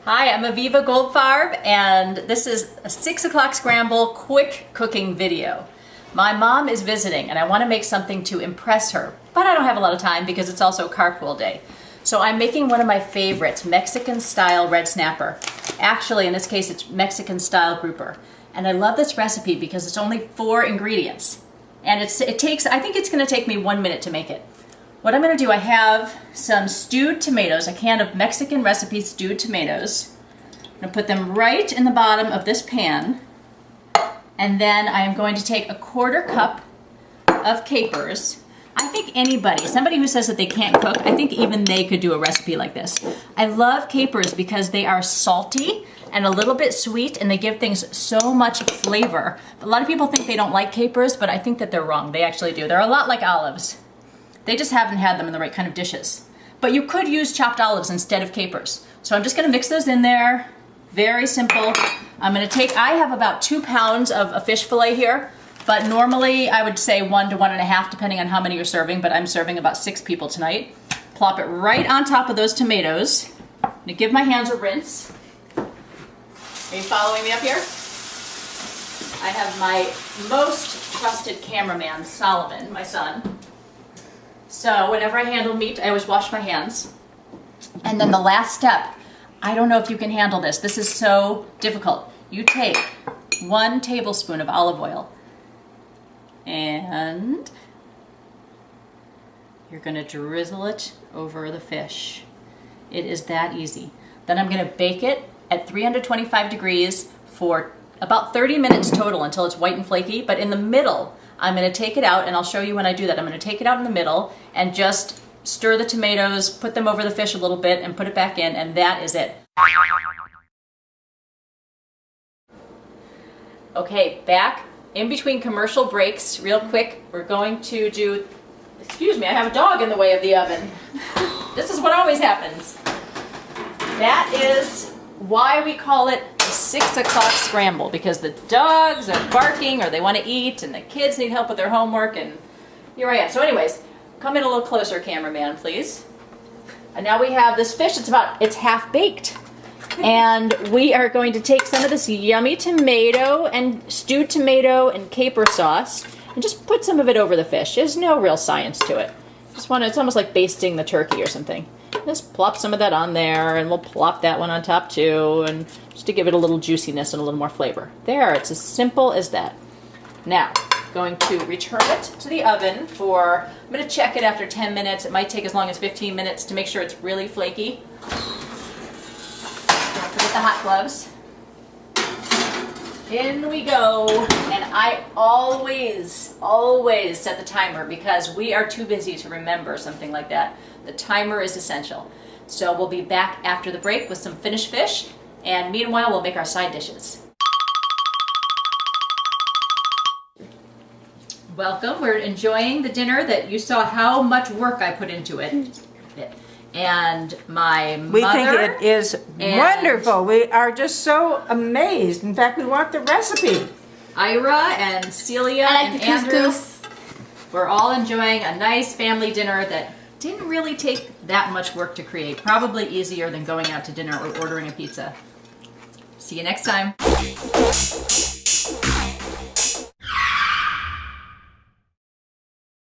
Hi, I'm Aviva Goldfarb, and this is a 6 o'clock scramble quick cooking video. My mom is visiting, and I want to make something to impress her, but I don't have a lot of time because it's also carpool day. So I'm making one of my favorites, Mexican-style red snapper. Actually, in this case, it's Mexican-style grouper. And I love this recipe because it's only 4 ingredients. And I think it's going to take me 1 minute to make it. What I'm going to do, I have some stewed tomatoes, a can of Mexican recipe stewed tomatoes. I'm going to put them right in the bottom of this pan. And then I am going to take a 1/4 cup of capers. I think somebody who says that they can't cook, I think even they could do a recipe like this. I love capers because they are salty and a little bit sweet, and they give things so much flavor. A lot of people think they don't like capers, but I think that they're wrong. They actually do. They're a lot like olives. They just haven't had them in the right kind of dishes. But you could use chopped olives instead of capers. So I'm just gonna mix those in there. Very simple. I have about 2 pounds of a fish fillet here, but normally I would say 1 to 1.5 depending on how many you're serving, but I'm serving about 6 people tonight. Plop it right on top of those tomatoes. I'm gonna give my hands a rinse. Are you following me up here? I have my most trusted cameraman, Solomon, my son. So whenever I handle meat, I always wash my hands. And then the last step, I don't know if you can handle this. This is so difficult. You take 1 tablespoon of olive oil and you're gonna drizzle it over the fish. It is that easy. Then I'm gonna bake it at 325 degrees for about 30 minutes total until it's white and flaky, but in the middle, I'm going to take it out, and I'll show you when I do that. I'm going to take it out in the middle and just stir the tomatoes, put them over the fish a little bit, and put it back in, and that is it. Okay, back in between commercial breaks, real quick, we're going to do, excuse me, I have a dog in the way of the oven. This is what always happens. That is why we call it 6 o'clock scramble, because the dogs are barking or they want to eat and the kids need help with their homework, and here I am. So anyways, come in a little closer, cameraman, please. And now we have this fish, it's half baked. And we are going to take some of this yummy tomato and stewed tomato and caper sauce and just put some of it over the fish. There's no real science to it. It's almost like basting the turkey or something. Just plop some of that on there, and we'll plop that one on top too, and just to give it a little juiciness and a little more flavor. There, it's as simple as that. Now, going to return it to the oven for, I'm going to check it after 10 minutes. It might take as long as 15 minutes to make sure it's really flaky. Don't forget the hot gloves. In we go, and I always set the timer because we are too busy to remember something like that. The timer is essential. So we'll be back after the break with some finished fish, and meanwhile we'll make our side dishes. Welcome, we're enjoying the dinner that you saw how much work I put into it. And my mother. We think it is wonderful. We are just so amazed. In fact, we want the recipe. Ira and Celia and Andrew. We're all enjoying a nice family dinner that didn't really take that much work to create. Probably easier than going out to dinner or ordering a pizza. See you next time.